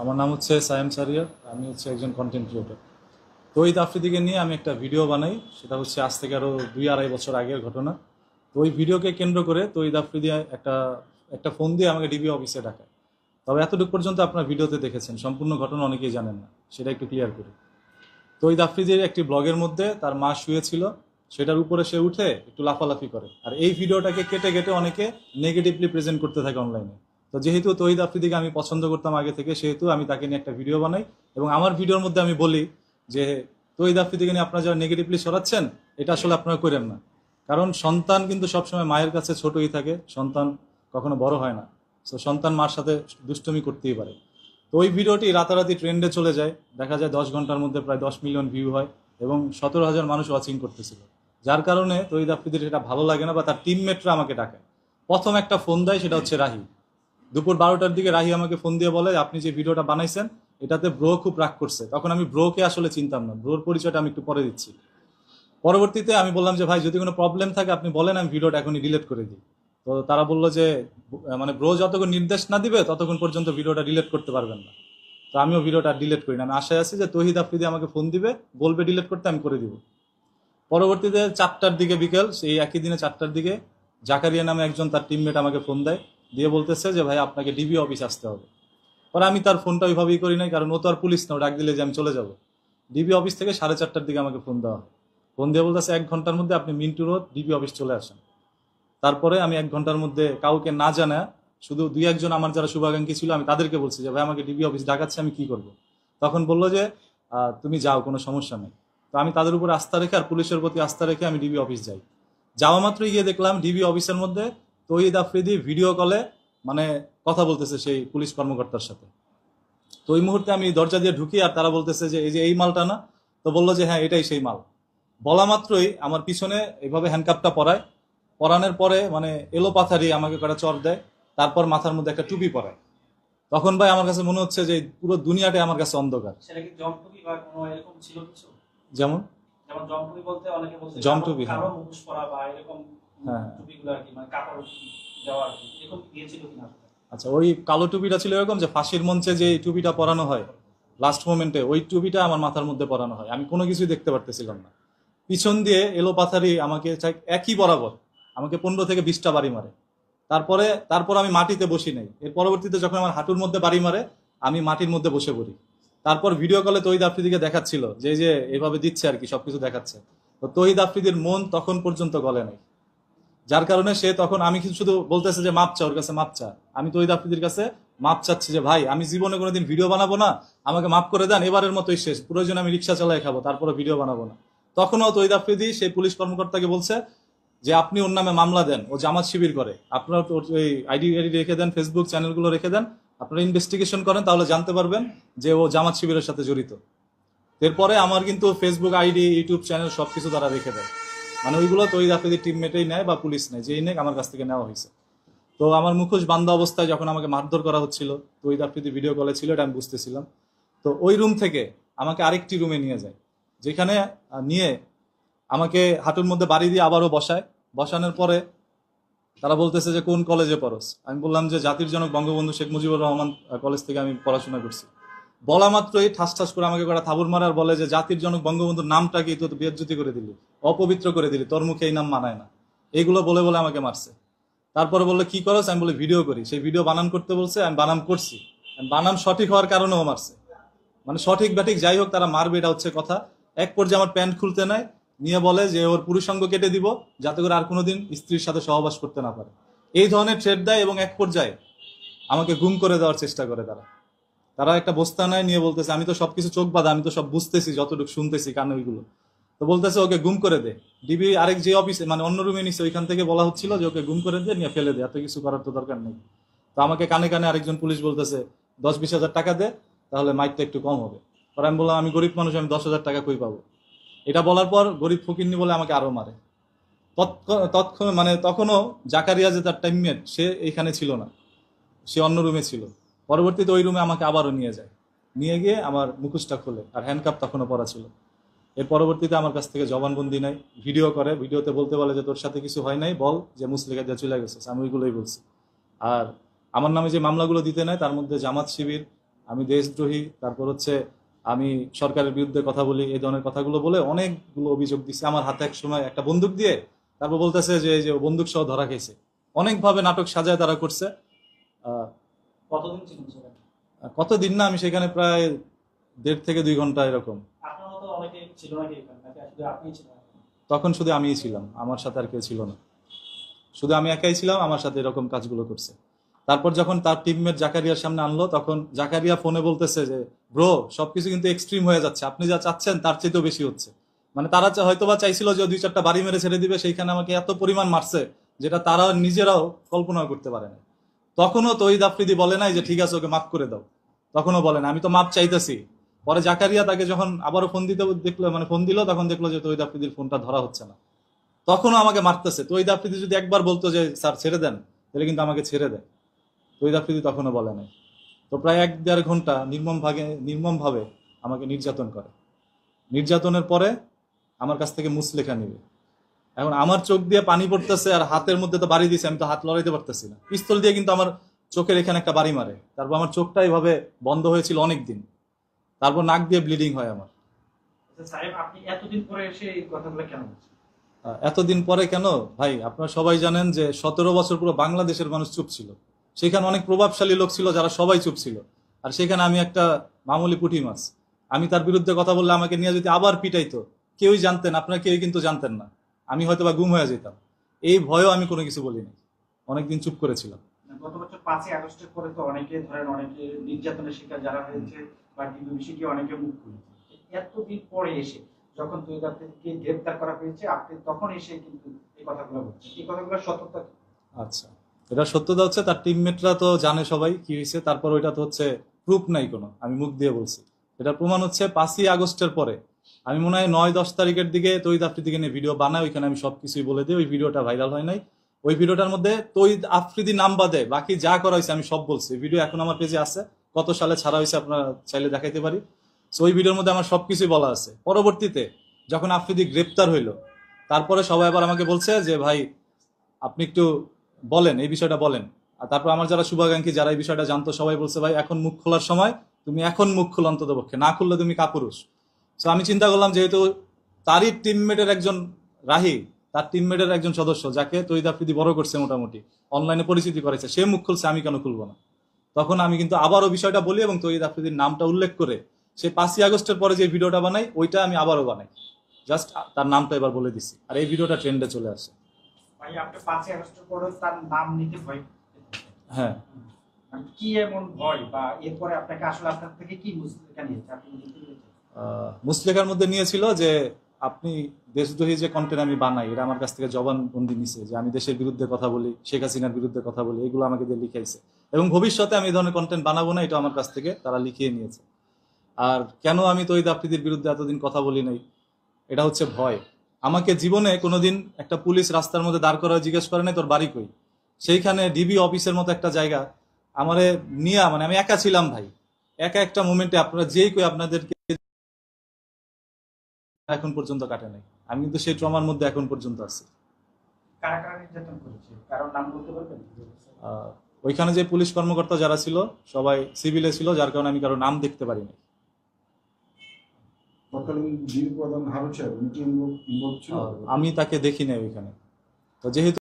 আমার নাম হচ্ছে সায়েম সারিয়ার। আমি হচ্ছে একজন কন্টেন্ট ক্রিয়েটর। তৌহিদ আফ্রিদিকে নিয়ে আমি একটা ভিডিও বানাই, সেটা হচ্ছে আজ থেকে আরও 2-2.5 বছর আগের ঘটনা। তো ওই ভিডিওকে কেন্দ্র করে তৌহিদ আফ্রিদি একটা একটা ফোন দিয়ে আমাকে ডিবি অফিসে ডাকায়। তবে এতটুকু পর্যন্ত আপনার ভিডিওতে দেখেছেন, সম্পূর্ণ ঘটনা অনেকেই জানেন না, সেটা একটু ক্লিয়ার করি। তৌহিদ আফ্রিদির একটি ব্লগের মধ্যে তার মা শুয়েছিল, সেটার উপরে সে উঠে একটু লাফালাফি করে, আর এই ভিডিওটাকে কেটে কেটে অনেকে নেগেটিভলি প্রেজেন্ট করতে থাকে অনলাইনে। তো যেহেতু তৌহিদ আফ্রিদিকে আমি পছন্দ করতাম আগে থেকে, সেহেতু আমি তাকে নিয়ে একটা ভিডিও বানাই এবং আমার ভিডিওর মধ্যে আমি বলি যে তৌহিদ আফ্রিদিকে নিয়ে আপনারা যারা নেগেটিভলি সরাচ্ছেন, এটা আসলে আপনারা করেন না। কারণ সন্তান কিন্তু সবসময় মায়ের কাছে ছোটই থাকে, সন্তান কখনো বড় হয় না। তো সন্তান মার সাথে দুষ্টুমি করতেই পারে। তো ওই ভিডিওটি রাতারাতি ট্রেন্ডে চলে যায়, দেখা যায় 10 ঘন্টার মধ্যে প্রায় 10 মিলিয়ন ভিউ হয় এবং 17,000 মানুষ ওয়াচিং করতেছিল। যার কারণে তৌহিদ আফ্রিদির এটা ভালো লাগে না, বা তার টিমমেটরা আমাকে ডাকায়। প্রথম একটা ফোন দেয়, সেটা হচ্ছে রাহি। দুপুর 12টার দিকে রাহি আমাকে ফোন দিয়ে বলে, আপনি যে ভিডিওটা বানাইছেন এটাতে ব্রো খুব রাগ করছে। তখন আমি ব্রোকে আসলে চিনতাম না, ব্রোর পরিচয়টা আমি একটু পরে দিচ্ছি। পরবর্তীতে আমি বললাম যে ভাই, যদি কোনো প্রবলেম থাকে আপনি বলেন, আমি ভিডিওটা এখনই ডিলিট করে দিই। তো তারা বললো যে মানে ব্রো যতক্ষণ নির্দেশ না দিবে ততক্ষণ পর্যন্ত ভিডিওটা ডিলিট করতে পারবেন না। তো আমিও ভিডিওটা ডিলিট করি না, আমি আশায় আছি যে তৌহিদ আফ্রিদি আমাকে ফোন দিবে, বলবে ডিলিট করতে, আমি করে দিব। পরবর্তীতে 4টার দিকে, বিকেল সেই একই দিনে 4টার দিকে জাকারিয়া নামে একজন তার টিমমেট আমাকে ফোন দেয়, দিয়ে বলতেছে যে ভাই আপনাকে ডিবি অফিস আসতে হবে। পরে আমি তার ফোনটা ওইভাবেই করি নাই, কারণ ও তো আর পুলিশ না, ও ডাক দিলে যে আমি চলে যাব। ডিবি অফিস থেকে 4:30টার দিকে আমাকে ফোন দেওয়া হয়। ফোন দিয়ে বলতেছে 1 ঘন্টার মধ্যে আপনি মিন্টু রোড ডিবি অফিস চলে আসেন। তারপরে আমি 1 ঘন্টার মধ্যে কাউকে না জানা, শুধু 2-1জন আমার যারা শুভাকাঙ্ক্ষী ছিল, আমি তাদেরকে বলছি যে ভাই আমাকে ডিবি অফিস ডাকাচ্ছে, আমি কি করব। তখন বললো যে তুমি যাও, কোনো সমস্যা নেই। তো আমি তাদের উপর আস্থা রেখে আর পুলিশের প্রতি আস্থা রেখে আমি ডিবি অফিস যাই। যাওয়া মাত্রই গিয়ে দেখলাম ডিবি অফিসের মধ্যে তৌহিদ আফ্রিদি ভিডিও কলে মানে কথা বলতেছে সেই পুলিশ কর্মকর্তার সাথে। তো ওই মুহূর্তে আমি দরজা দিয়ে ঢুকি, আর তারা বলতেছে যে এই যে এই মালটা না। তো বললো যে হ্যাঁ, এটাই সেই মাল। বলা মাত্রই আমার পিছনে এইভাবে হ্যান্ডকাপটা পরায়, পরানোর পরে মানে এলো পাথারি আমাকে কটা চর দেয়, তারপর মাথার মধ্যে একটা টুপি পরায়। তখন ভাই আমার কাছে মনে হচ্ছে যে পুরো দুনিয়াটাই আমার কাছে অন্ধকার। সেটা কি জমটুপি বা কোনো এরকম ছিল কিছু? যেমন যেমন জমটুপি বলতে অনেকে বলছে জমটুপি, হ্যাঁ কালো মুখোশ পরা বা এরকম হ্যাঁ। টুপিগুলো আর কি, মানে কাপড় দেওয়া আর কি, এরকম দিয়েছিল কিনা? আচ্ছা, ওই কালো টুপিটা ছিল এরকম যে ফাঁসির মঞ্চে যে টুপিটা পরানো হয় লাস্ট মোমেন্টে, ওই টুপিটা আমার মাথার মধ্যে পরানো হয়। আমি কোনো কিছুই দেখতে পারতেছিলাম না। পিছন দিয়ে এলো পাথারি আমাকে একই বরাবর আমাকে 15 থেকে 20টা বাড়ি মারে। তারপর আমি মাটিতে বসি নাই। এর পরবর্তীতে যখন আমার হাঁটুর মধ্যে বাড়ি মারে, আমি মাটির মধ্যে বসে পড়ি। তারপর ভিডিও কলে তৌহিদ আফ্রিদিকে দেখাচ্ছিল যে এই যে এভাবে দিচ্ছে আর কি, সবকিছু দেখাচ্ছে। তো তৌহিদ আফ্রিদির মন তখন পর্যন্ত গলে নাই, যার কারণে সে তখন, আমি কিন্তু শুধু বলতেছে যে মাপ চা, ওর কাছে মাপ চা। আমি তৌহিদ আফ্রিদির কাছে মাপ চাচ্ছি যে ভাই, আমি জীবনে কোনোদিন ভিডিও বানাবো না, আমাকে মাফ করে দেন, এবারের মতোই শেষ, প্রয়োজন আমি রিক্সা চালাই খাবো, তারপরে ভিডিও বানাবো না। তখনও তৌহিদ আফ্রিদি সেই পুলিশ কর্মকর্তাকে বলছে যে আপনি ওর নামে মামলা দেন, ও জামাত শিবির করে, আপনারা ওই আইডি রেখে দেন, ফেসবুক চ্যানেলগুলো রেখে দেন, আপনারা ইনভেস্টিগেশন করেন, তাহলে জানতে পারবেন যে ও জামাত শিবিরের সাথে জড়িত। এরপরে আমার কিন্তু ফেসবুক আইডি, ইউটিউব চ্যানেল সবকিছু তারা রেখে দেয়। মানে ওইগুলো তৌহিদ আফ্রিদির টিমমেটেই নেয় বা পুলিশ নেয়, যেই নেয় আমার কাছ থেকে নেওয়া হয়েছে। তো আমার মুখোশ বান্ধা অবস্থায় যখন আমাকে মারধর করা হচ্ছিল, তৌহিদ আফ্রিদি ভিডিও কলে ছিল, এটা আমি বুঝতেছিলাম। তো ওই রুম থেকে আমাকে আরেকটি রুমে নিয়ে যায়, যেখানে নিয়ে আমাকে হাঁটুর মধ্যে বাড়ি দিয়ে আবারও বসায়। বসানোর পরে তারা বলতেছে যে কোন কলেজে পড়স। আমি বললাম যে জাতির জনক বঙ্গবন্ধু শেখ মুজিবুর রহমান কলেজ থেকে আমি পড়াশোনা করছি। বলা মাত্রই ঠাস ঠাস করে আমাকে কটা থাবুর মারার, বলে যে জাতির জনক বঙ্গবন্ধুর নামটাকে তুই তো বেজ্জতি করে দিলি, অপবিত্র করে দিলি, তোর মুখে এই নাম মানায় না। এইগুলো বলে বলে আমাকে মারছে। তারপরে বললো কি করস, আমি বলে ভিডিও করি। সেই ভিডিও বানান করতে বলছে, আমি বানান করছি। বানান সঠিক হওয়ার কারণেও মারছে। মানে সঠিক ব্যাঠিক যাই হোক, তারা মারবে, এটা হচ্ছে কথা। এক পর্যায়ে আমার প্যান্ট খুলতে নেয়, নিয়ে বলে যে ওর পুরুষাঙ্গ কেটে দিব, যাতে করে আর কোনোদিন স্ত্রীর সাথে সহবাস করতে না পারে। এই ধরনের থ্রেট দেয় এবং এক পর্যায়ে আমাকে গুম করে দেওয়ার চেষ্টা করে তারা। তারা একটা বস্তা নেয়, নিয়ে বলতেছে আমি তো সবকিছু চোখ বাঁধা, আমি তো সব বুঝতেছি, যতটুকু শুনতেছি কানে ওইগুলো। তো বলতেছে ওকে গুম করে দে। ডিবি আরেক যে অফিসে, মানে অন্য রুমে নিচ্ছে, ওইখান থেকে বলা হচ্ছিল যে ওকে গুম করে দে, নিয়ে ফেলে দে, এত কিছু করার তো দরকার নেই। তো আমাকে কানে কানে আরেকজন পুলিশ বলতেছে 10-20 হাজার টাকা দে, তাহলে মাইকটা একটু কম হবে। পরে আমি বললাম আমি গরিব মানুষ, আমি 10,000 টাকা কই পাবো। এটা বলার পর গরিব ফকিরনি বলে আমাকে আরো মারে। মানে তখনও জাকারিয়া যে তার টিমমেট, সে এখানে ছিল না, সে অন্য রুমে ছিল। পরবর্তীতে ওই রুমে আমাকে আবারও নিয়ে যায়, নিয়ে গিয়ে আমার মুখোশটা খোলে, আর হ্যান্ডকাপ তখনও পরা ছিল। এর পরবর্তীতে আমার কাছ থেকে জবানবন্দি নেয়, ভিডিও করে, ভিডিওতে বলতে বলে যে তোর সাথে কিছু হয় নাই, বল যে মুসলিকা দিয়ে চলে গেছে। আমি ওইগুলোই বলছি। আর আমার নামে যে মামলাগুলো দিতে নেয়, তার মধ্যে জামাত শিবির, আমি দেশদ্রোহী, তারপর হচ্ছে আমি সরকারের বিরুদ্ধে কথা বলি, এই ধরনের কথাগুলো বলে অনেকগুলো অভিযোগ দিচ্ছে আমার হাতে। এক সময় একটা বন্দুক দিয়ে তারপর বলতেছে যে এই যে ও বন্দুক সহ ধরা খেয়েছে। অনেকভাবে নাটক সাজায় তারা করছে। আহ, কতদিন ছিলেন সেখানে? কতদিন না, আমি সেখানে প্রায় 1.5 থেকে 2 ঘন্টা এরকম। আপনার মতো অনেকে ছিল নাকি এখানে, নাকি শুধু আপনিই ছিলেন? তখন শুধু আমিই ছিলাম, আমার সাথে আর কেউ ছিল না। শুধু আমি একাই ছিলাম, আমার সাথে এরকম কাজগুলো করছে। তারপর যখন তার টিমমেট জাকারিয়ার সামনে আনলো, তখন জাকারিয়া ফোনে বলতেছে যে ব্রো, সবকিছু কিন্তু এক্সট্রিম হয়ে যাচ্ছে, আপনি যা চাচ্ছেন তার চেয়েও বেশি হচ্ছে। মানে তারা হয়তোবা চাইছিল যে 2-4টা বাড়ি মেরে ছেড়ে দিবে, সেইখানে আমাকে এত পরিমাণ মারছে যেটা তারা নিজেরাও কল্পনা করতে পারে না। তখনও তহিদ আফ্রিদি বলে নাই যে ঠিক আছে ওকে মাফ করে দাও, তখনও বলে না, আমি তো মাপ চাইতেছি। পরে জাকারিয়া তাকে যখন আবারও ফোন দিতে দেখলো, মানে ফোন দিল, তখন দেখলো যে তহিদ আফ্রিদির ফোনটা ধরা হচ্ছে না। তখনও আমাকে মারতেছে। তহিদ আফ্রিদি যদি একবার বলতো যে স্যার ছেড়ে দেন, তাহলে কিন্তু আমাকে ছেড়ে দেয়। তহিদ আফ্রিদি তখনও বলে নাই। তো প্রায় 1-1.5 ঘন্টা নির্মমভাবে আমাকে নির্যাতন করে। নির্যাতনের পরে আমার কাছ থেকে মুচলেখা নিবে। এখন আমার চোখ দিয়ে পানি পড়তেছে আর হাতের মধ্যে তো বাড়ি দিয়েছে, আমি তো হাত লড়াইতে পারতেছি না। পিস্তল দিয়ে কিন্তু আমার চোখের এখানে একটা বাড়ি মারে। তারপর আমার চোখটা এইভাবে বন্ধ হয়েছিল অনেক দিন। তারপর নাক দিয়ে ব্লিডিং হয় আমার। আচ্ছা সাহেব, আপনি এতদিন পরে এসে এই কথাগুলো কেন বলছেন? এতদিন পরে কেন ভাই, আপনারা সবাই জানেন যে 17 বছর পুরো বাংলাদেশের মানুষ চুপ ছিল। সেখানে অনেক প্রভাবশালী লোক ছিল যারা সবাই চুপ ছিল। আর সেখানে আমি একটা মামুলি পুঁটি মাছ। আমি তার বিরুদ্ধে কথা বললে আমাকে নিয়ে যদি আবার পিটাইতো, কেউই জানতেন, আপনারা কেউই কিন্তু জানতেন না। আমি হয়তো বা গুম হয়ে যেতাম। এই ভয়েও আমি কোনো কিছু বলিনি, অনেকদিন চুপ করেছিলাম। গত বছর 5ই আগস্টের পরে তো অনেকে ধরেন, অনেকে নির্যাতনের শিকার যারা হয়েছে বা ডিবিসি কি অনেকে মুখ খুলেছে। এতদিন পরে এসে যখন তৈরি আপনাদেরকে গ্রেপ্তার করা হয়েছে, আপনি তখন এসে কিন্তু এই কথাগুলো বলছেন, এই কথাগুলো সত্যতা কি? আচ্ছা, এটা সত্যতা হচ্ছে তার টিমমেটরা তো জানে সবাই কি হয়েছে। তারপর ওইটা তো হচ্ছে প্রুফ নাই কোনো, আমি মুখ দিয়ে বলছি। এটা প্রমাণ হচ্ছে 5ই আগস্টের পরে আমি মনে হয় 9-10 তারিখের দিকে তৈদ আফ্রিদিকে নিয়ে ভিডিও বানাই, ওইখানে আমি সবকিছুই বলে দিই। ওই ভিডিওটা ভাইরাল হয় নাই। ওই ভিডিওটার মধ্যে তৈদ আফ্রিদি নাম বাদে বাকি যা করা হয়েছে আমি সব বলছি। ভিডিও এখন আমার পেজে আছে, কত সালে ছাড়া হয়েছে আপনারা চাইলে দেখাইতে পারি। তো ওই ভিডিওর মধ্যে আমার সবকিছুই বলা আছে। পরবর্তীতে যখন আফ্রিদি গ্রেপ্তার হইলো, তারপরে সবাই আবার আমাকে বলছে যে ভাই আপনি একটু বলেন, এই বিষয়টা বলেন। আর তারপর আমার যারা শুভাকাঙ্ক্ষী, যারা এই বিষয়টা জানতো, সবাই বলছে ভাই এখন মুখ খোলার সময়, তুমি এখন মুখ খোলো অন্তত পক্ষে, না খুললে তুমি কাপুরুষ। তো আমি চিন্তা করলাম যেহেতু তারই টিমমেটের একজন রাহি, তার টিমমেটের একজন সদস্য যাকে তৈদ আফ্রিদি বড় করছে, মোটামুটি অনলাইনে পরিচিতি করেছে, সে মুখ খুলছে, আমি কেন খুলবো না? তখন আমি কিন্তু আবারও বিষয়টা বলি এবং তৈদ আফ্রিদির নামটা উল্লেখ করে সে 5ই আগস্টের পরে যে ভিডিওটা বানাই, ওইটা আমি আবারও বানাই। জাস্ট তার নামটা এবার বলে দিছি, আর এই ভিডিওটা ট্রেন্ডে চলে আসে। ভাই, আপনি 5ই আগস্টের পরে তার নাম নিতে ভয় পেতেন? হ্যাঁ, মানে কি এমন ভয়, বা এরপরে আপনাকে আসলে আপনার থেকে কি মুসলিকা নিয়েছে, আপনি কি বলতে পেরেছেন? মুসলেখার মধ্যে নিয়েছিল যে আপনি দেশদ্রোহী যে কন্টেন্ট আমি বানাই, এটা আমার কাছ থেকে জবানবন্দি নিছে যে আমি দেশের বিরুদ্ধে কথা বলি, শেখ হাসিনার বিরুদ্ধে কথা বলি, এগুলো আমাকে দিয়ে লিখাইছে। এবং ভবিষ্যতে আমি এই ধরনের কন্টেন্ট বানাবো না, এটা আমার কাছ থেকে তারা লিখিয়ে নিয়েছে। আর কেন আমি তহিদ আফ্রিদির বিরুদ্ধে এতদিন কথা বলি নাই, এটা হচ্ছে ভয়। আমাকে জীবনে কোনোদিন একটা পুলিশ রাস্তার মধ্যে দাঁড় করা জিজ্ঞেস করে নাই তোর বাড়ি কই। সেইখানে ডিবি অফিসের মতো একটা জায়গা আমারে নিয়ে, মানে আমি একা ছিলাম ভাই। একা একটা মোমেন্টে আপনারা যেই কই আপনাদেরকে এখন পর্যন্ত কাটে নাই। আমি কিন্তু সেই ট্রমার মধ্যে এখন পর্যন্ত আছি। কারা কারা নির্যাতন করেছে, কারোর নাম বলতে পারবেন? আহ, ওইখানে যে পুলিশ কর্মকর্তা যারা ছিল সবাই সিভিলে ছিল, যার কারণে আমি কারো নাম দেখতে পারিনি। তৎকালীন যিনি প্রধান হারুন সাহেব উনি কি ইনভলভ ছিল? আমি তাকে দেখি নাই ওইখানে। তো যেহেতু